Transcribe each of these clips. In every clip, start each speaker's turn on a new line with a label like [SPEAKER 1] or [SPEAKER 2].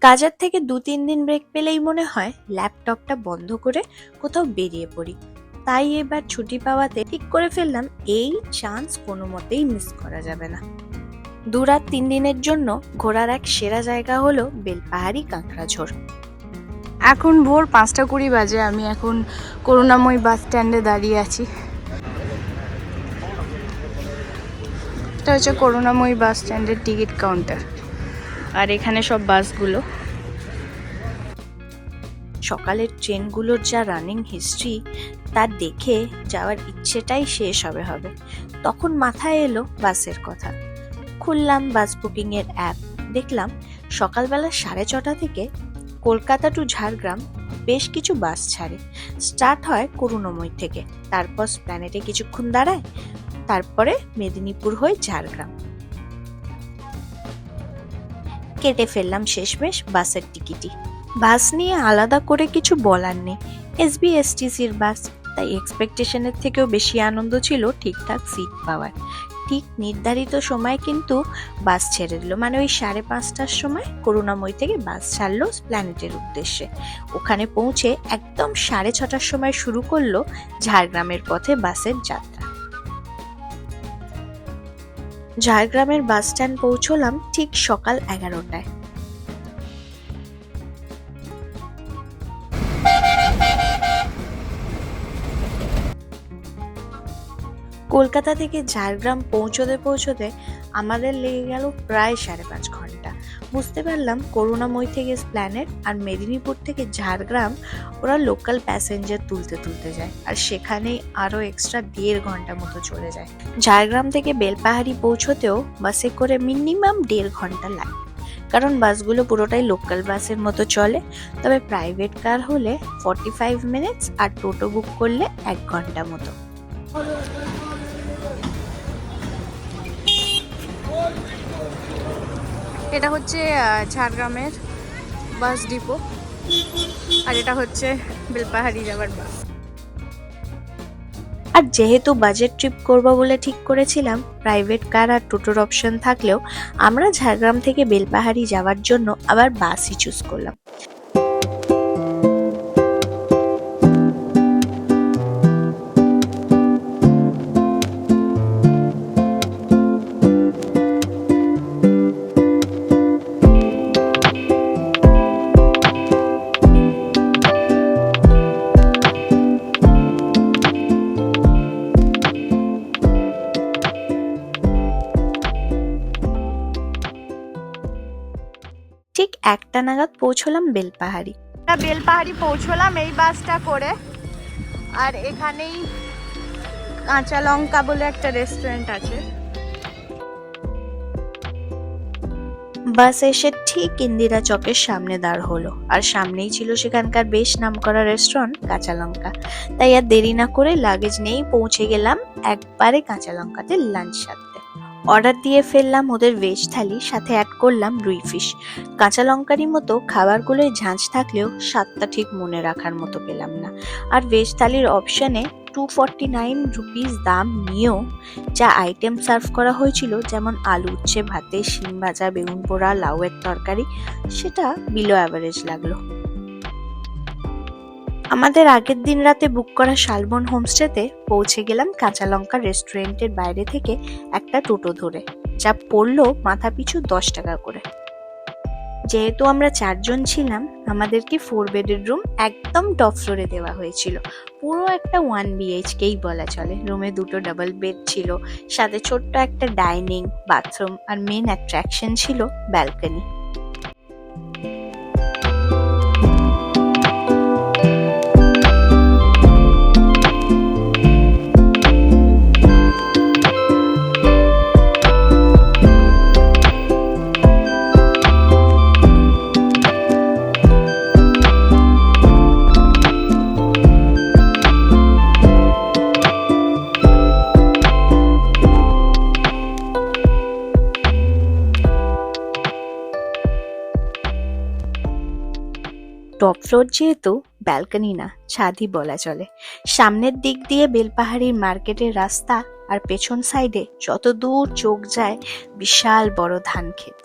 [SPEAKER 1] কাজের থেকে 2-3 দিন ব্রেক পেলেই মনে হয় ল্যাপটপটা বন্ধ করে কোথাও বেরিয়ে পড়ি। তাই এবার ছুটি পাওয়াতে ঠিক করে ফেললাম এই চান্স কোনো মতেই মিস করা যাবে না। 2 রাত 3 দিনের জন্য ঘোরার এক সেরা জায়গা হলো বেলপাহাড়ি কাঁকড়াঝোড়।
[SPEAKER 2] এখন ভোর 5:20 বাজে। আমি এখন করুণাময়ী বাস স্ট্যান্ডে দাঁড়িয়ে আছি। এটা হচ্ছে করুণাময়ী বাস স্ট্যান্ডের টিকিট কাউন্টার, আর এখানে সব বাসগুলো।
[SPEAKER 1] সকালের ট্রেনগুলোর যা রানিং হিস্ট্রি তা দেখে যাওয়ার ইচ্ছেটাই শেষ হবে। তখন মাথায় এলো বাসের কথা। খুললাম বাস বুকিং এর অ্যাপ, দেখলাম সকালবেলা 6:30 থেকে কলকাতা টু ঝাড়গ্রাম বেশ কিছু বাস ছাড়ে। স্টার্ট হয় করুণাময়ী থেকে, তারপর প্ল্যানেটে কিছুক্ষণ দাঁড়ায়, তারপরে মেদিনীপুর হয়ে ঝাড়গ্রাম। কেটে ফেললাম শেষমেশ বাসের টিকিটই। বাস নিয়ে আলাদা করে কিছু বলার নেই, এসবিএসটিসির বাস, তাই এক্সপেকটেশনের থেকেও বেশি আনন্দ ছিল ঠিকঠাক সিট পাওয়ার। ঠিক নির্ধারিত সময় কিন্তু বাস ছেড়ে দিল, মানে ওই 5:30টার সময় করুণাময়ী থেকে বাস ছাড়লো প্ল্যানেটের উদ্দেশ্যে। ওখানে পৌঁছে একদম 6:30টার সময় শুরু করলো ঝাড়গ্রামের পথে বাসের যাত্রা। ঝাড়গ্রামের বাস স্ট্যান্ড পৌঁছলাম ঠিক সকাল 11টায়। কলকাতা থেকে ঝাড়গ্রাম পৌঁছতে আমাদের লেগে গেল প্রায় 5.5 ঘন্টা। বুঝতে পারলাম করুণাময়ী থেকে প্ল্যানেট আর মেদিনীপুর থেকে ঝাড়গ্রাম ওরা লোকাল প্যাসেঞ্জার তুলতে যায়, আর সেখানেই আরো এক্সট্রা 1.5 ঘন্টা মতো চলে যায়। ঝাড়গ্রাম থেকে বেলপাহাড়ি পৌঁছতেও বাসে করে মিনিমাম 1.5 ঘন্টা লাগে, কারণ বাসগুলো পুরোটাই লোকাল বাসের মতো চলে। তবে প্রাইভেট কার হলে 45 মিনিটস আর টোটো বুক করলে 1 ঘন্টা মতো।
[SPEAKER 2] এটা হচ্ছে ঝাড়গ্রামের বাস ডিপো, আর এটা হচ্ছে বেলপাহাড়ি যাওয়ার বাস।
[SPEAKER 1] আর যেহেতু বাজেট ট্রিপ করব বলে ঠিক করেছিলাম, প্রাইভেট কার আর টোটোর অপশন থাকলেও আমরা ঝাড়গ্রাম থেকে বেলপাহাড়ি যাওয়ার জন্য আবার বাসই চুজ করলাম। ঠিক 1টা নাগাদ পৌঁছলাম বেলপাহাড়ি।
[SPEAKER 2] বেলপাহাড়ি পৌঁছলাম এই বাসটা করে, আর এখানেই কাঁচা লঙ্কা বলে একটা রেস্টুরেন্ট আছে।
[SPEAKER 1] বাস এসে ঠিক ইন্দিরা চকের সামনে দাঁড় হলো, আর সামনেই ছিল সেখানকার বেশ নামকরা রেস্টুরেন্ট কাঁচা লঙ্কা। তাই আর দেরি না করে লাগেজ নিয়েই পৌঁছে গেলাম একবারে কাঁচা লঙ্কাতে লাঞ্চ সারতে। অর্ডার দিয়ে ফেললাম ওদের ভেজ থালি, সাথে অ্যাড করলাম রুই ফিশ। কাঁচা লঙ্কারই মতো খাবারগুলোয় ঝাঁঝ থাকলেও স্বাদটা ঠিক মনে রাখার মতো পেলাম না। আর ভেজ থালির অপশনে 249 রুপিস দাম নিয়েও যা আইটেম সার্ভ করা হয়েছিল, যেমন আলু উচ্ছে ভাতে, শিম ভাজা, বেগুন পোড়া, লাউয়ের তরকারি, সেটা বিলো অ্যাভারেজ লাগলো। আমাদের আগের দিন রাতে বুক করা শালবন হোমস্টেতে পৌঁছে গেলাম কাঁচা লঙ্কা রেস্টুরেন্টের বাইরে থেকে একটা টোটো ধরে, যা পড়লো মাথা পিছু 10 টাকা করে। যেহেতু আমরা 4 জন ছিলাম, আমাদেরকে 4 বেডের রুম একদম টপ ফ্লোরে দেওয়া হয়েছিল। পুরো একটা 1 BHKই বলা চলে। রুমে 2টো ডাবল বেড ছিল, সাথে ছোট্ট একটা ডাইনিং, বাথরুম, আর মেন অ্যাট্রাকশন ছিল ব্যালকনি। টপ ফ্লোর যেহেতু, ব্যালকনি না, ছাদই বলা চলে। সামনের দিক দিয়ে বেলপাহাড়ির মার্কেটের রাস্তা, আর পেছন সাইডে যত দূর চোখ যায় বিশাল বড় ধান ক্ষেত।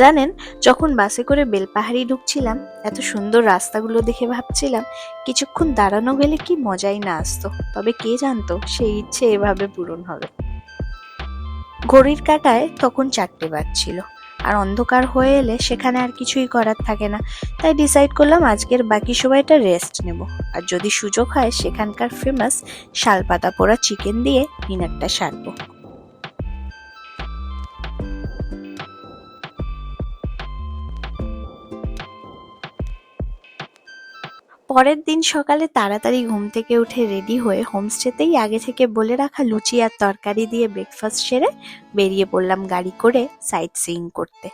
[SPEAKER 1] জানেন, যখন বাসে করে বেলপাহাড়ি ঢুকছিলাম, এত সুন্দর রাস্তাগুলো দেখে ভাবছিলাম কিছুক্ষণ দাঁড়ানো গেলে কি মজাই না আসতো। তবে কে জানতো সেই ইচ্ছে এভাবে পূরণ হবে। ঘড়ির কাঁটায় তখন 4টে বাজছিল, আর অন্ধকার হয়ে এলে সেখানে আর কিছুই করার থাকে না। তাই ডিসাইড করলাম আজকের বাকি সময়টা রেস্ট নেব, আর যদি সুযোগ হয় সেখানকার ফেমাস শালপাতা পোড়া চিকেন দিয়ে ডিনারটা সারবো। পরের দিন সকালে তাড়াতাড়ি ঘুম থেকে উঠে রেডি হয়ে হোমস্টেতেই আগে থেকে বলে রাখা লুচি আর তরকারি দিয়ে ব্রেকফাস্ট সেরে বেরিয়ে পড়লাম গাড়ি করে সাইট সিইং করতে।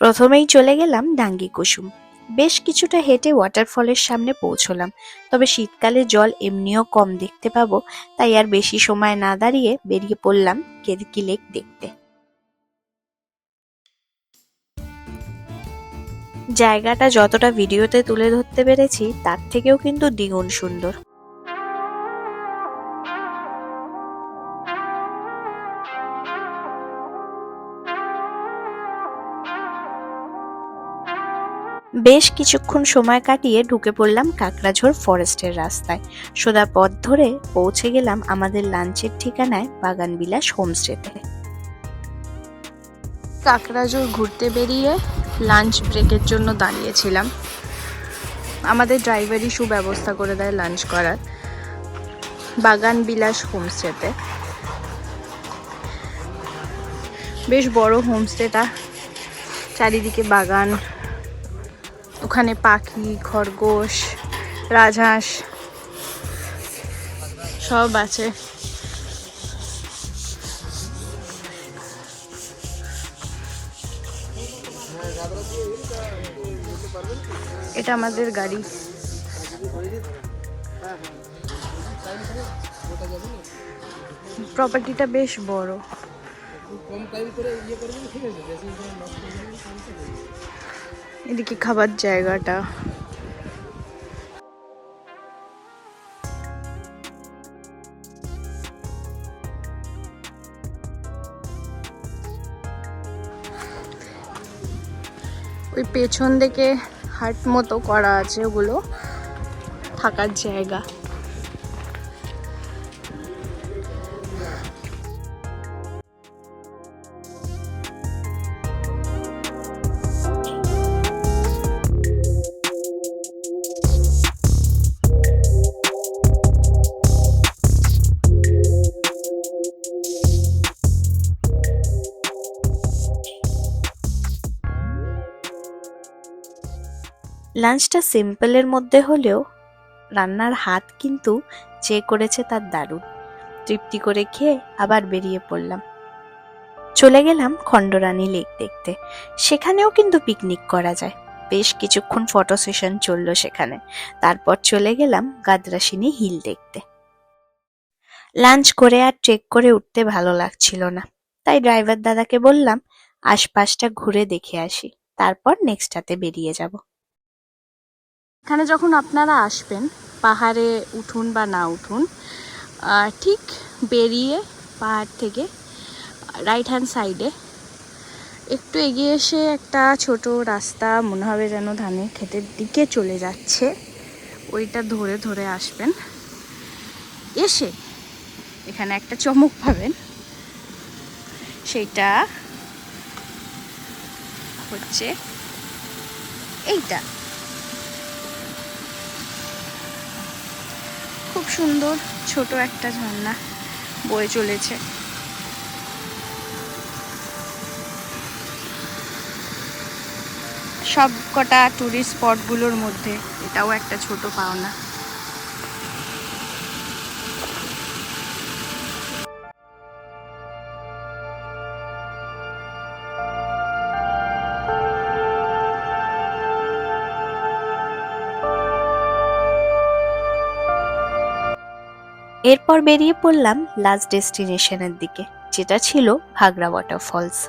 [SPEAKER 1] প্রথমেই চলে গেলাম ডাঙ্গি কুসুম। বেশ কিছুটা হেঁটে ওয়াটারফলের সামনে পৌঁছলাম। তবে শীতকালে জল এমনিও কম দেখতে পাবো, তাই আর বেশি সময় না দাঁড়িয়ে বেরিয়ে পড়লাম কেরকি লেক দেখতে। জায়গাটা যতটা ভিডিওতে তুলে ধরতে পেরেছি তার থেকেও কিন্তু দ্বিগুণ সুন্দর। বেশ কিছুক্ষণ সময় কাটিয়ে ঢুকে পড়লাম কাকড়াঝোড় ফরেস্টের রাস্তায়। সোজা পথ ধরে পৌঁছে গেলাম আমাদের লাঞ্চের ঠিকানায় বাগানবিলাস হোমস্টেতে।
[SPEAKER 2] কাকড়াঝোড় ঘুরতে বেরিয়ে লাঞ্চ ব্রেকের জন্য দাঁড়িয়েছিলাম। আমাদের ড্রাইভারই সুব্যবস্থা করে দেয় লাঞ্চ করার বাগানবিলাস হোমস্টেতে। বেশ বড় হোমস্টেটা, চারিদিকে বাগান, ওখানে পাখি, খরগোশ, রাজহাঁস সব আছে। এটা আমাদের গাড়ি। প্রপার্টিটা বেশ বড়। এদিকে খাবার জায়গাটা। ওই পেছন দিকে হাট মতো করা আছে, ওগুলো থাকার জায়গা।
[SPEAKER 1] লাঞ্চটা সিম্পলের মধ্যে হলেও রান্নার হাত কিন্তু যে করেছে তার দারুণ। তৃপ্তি করে খেয়ে আবার বেরিয়ে পড়লাম। চলে গেলাম খণ্ডরানী লেক দেখতে। সেখানেও কিন্তু পিকনিক করা যায়। বেশ কিছুক্ষণ ফটো সেশন চললো সেখানে। তারপর চলে গেলাম গাদ্রাসিনী হিল দেখতে। লাঞ্চ করে আর ট্রেক করে উঠতে ভালো লাগছিল না, তাই ড্রাইভার দাদাকে বললাম আশপাশটা ঘুরে দেখে আসি, তারপর নেক্সটটাতে বেরিয়ে যাব।
[SPEAKER 2] এখানে যখন আপনারা আসবেন, পাহাড়ে উঠুন বা না উঠুন, ঠিক বেরিয়ে পাহাড় থেকে রাইট হ্যান্ড সাইডে একটু এগিয়ে এসে একটা ছোট রাস্তা মনে হবে যেন ধানের ক্ষেতের দিকে চলে যাচ্ছে, ওইটা ধরে ধরে আসবেন। এসে এখানে একটা চমক পাবেন, সেইটা হচ্ছে এইটা। খুব সুন্দর ছোট একটা ঝর্ণা বয়ে চলেছে। সব কটা টুরিস্ট স্পটগুলোর মধ্যে এটাও একটা ছোট পাওনা।
[SPEAKER 1] এরপর বেরিয়ে পড়লাম লাস্ট ডেস্টিনেশনের দিকে, যেটা ছিল ঘাগরা ওয়াটারফলস।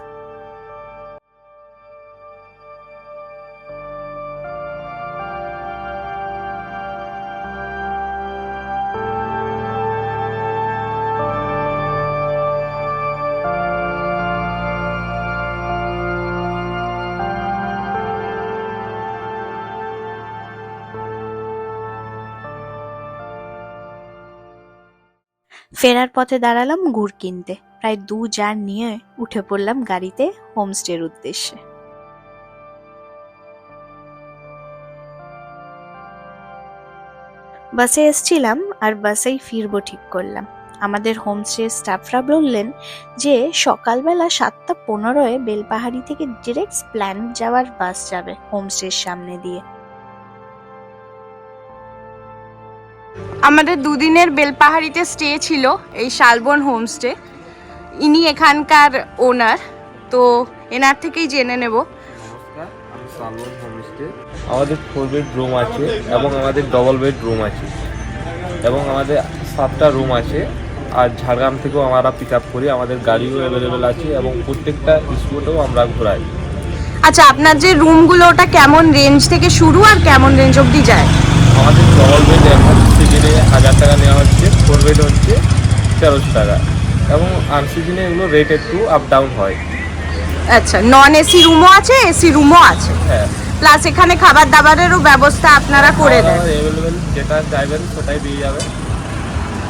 [SPEAKER 1] ফেরার পথে দাঁড়ালাম গুড় কিনতে। প্রায় 2 জার নিয়ে উঠে পড়লাম গাড়িতে হোমস্টের উদ্দেশ্যে। বাসে এসছিলাম আর বাসেই ফিরবো ঠিক করলাম। আমাদের হোমস্টে স্টাফরা বললেন যে সকালবেলা 7:15 বেলপাহাড়ি থেকে ডিরেক্ট প্ল্যানেট যাওয়ার বাস যাবে হোমস্টের সামনে দিয়ে।
[SPEAKER 2] আমাদের দুদিনের বেলপাহাড়িতে স্টে ছিল এই শালবন হোমস্টে। ইনি এখানকার ওনার, তো এনার থেকেই জেনে নেব।
[SPEAKER 3] নমস্কার, আমি শালবন হোমস্টে। আমাদের 4 বেড রুম আছে এবং আমাদের ডবল বেড রুম আছে এবং আমাদের 7টা রুম আছে। আর ঝাড়গ্রাম থেকেও আমরা পিক আপ করি, আমাদের গাড়িও অ্যাভেলেবেল আছে এবং প্রত্যেকটা স্পটেও আমরা ঘোরাই।
[SPEAKER 2] আচ্ছা, আপনার যে রুমগুলো ওটা কেমন রেঞ্জ থেকে শুরু আর কেমন রেঞ্জ অবধি যায়?
[SPEAKER 3] আমাদের ডবল বেড এখন সিজনে 1000 টাকা নেওয়া হচ্ছে, 4 বেড হচ্ছে 1300 টাকা এবং আনসিজনে এগুলো রেট একটু আপ ডাউন হয়।
[SPEAKER 2] আচ্ছা, নন এসি রুমও আছে, এসি রুমও আছে,
[SPEAKER 3] হ্যাঁ,
[SPEAKER 2] প্লাস এখানে খাবার দাবারেরও ব্যবস্থা আপনারা করে দেন।
[SPEAKER 3] অ্যাভেলেবেল যেটা চাইবেন সেটাই পেয়ে যাবেন।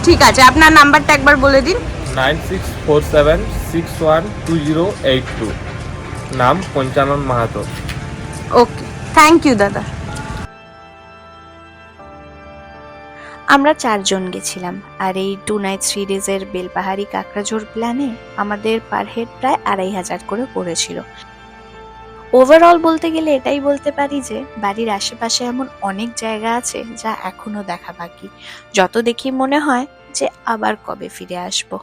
[SPEAKER 2] ঠিক আছে, আপনার নাম্বারটা একবার বলে দিন।
[SPEAKER 3] 9647612082। নাম পঞ্চানন মাহাতো।
[SPEAKER 2] ওকে, থ্যাংক ইউ দাদা।
[SPEAKER 1] আমরা 4 জন গেছিলাম আর এই 2 নাইট 3 ডেজের বেলপাহাড়ি কাকড়াঝোড় প্ল্যানে আমাদের পার হেড প্রায় 2500 করে পড়েছিল। ওভারঅল বলতে গেলে এটাই বলতে পারি যে বাড়ির আশেপাশে এমন অনেক জায়গা আছে যা এখনো দেখা বাকি। যত দেখি মনে হয় যে আবার কবে ফিরে আসবো।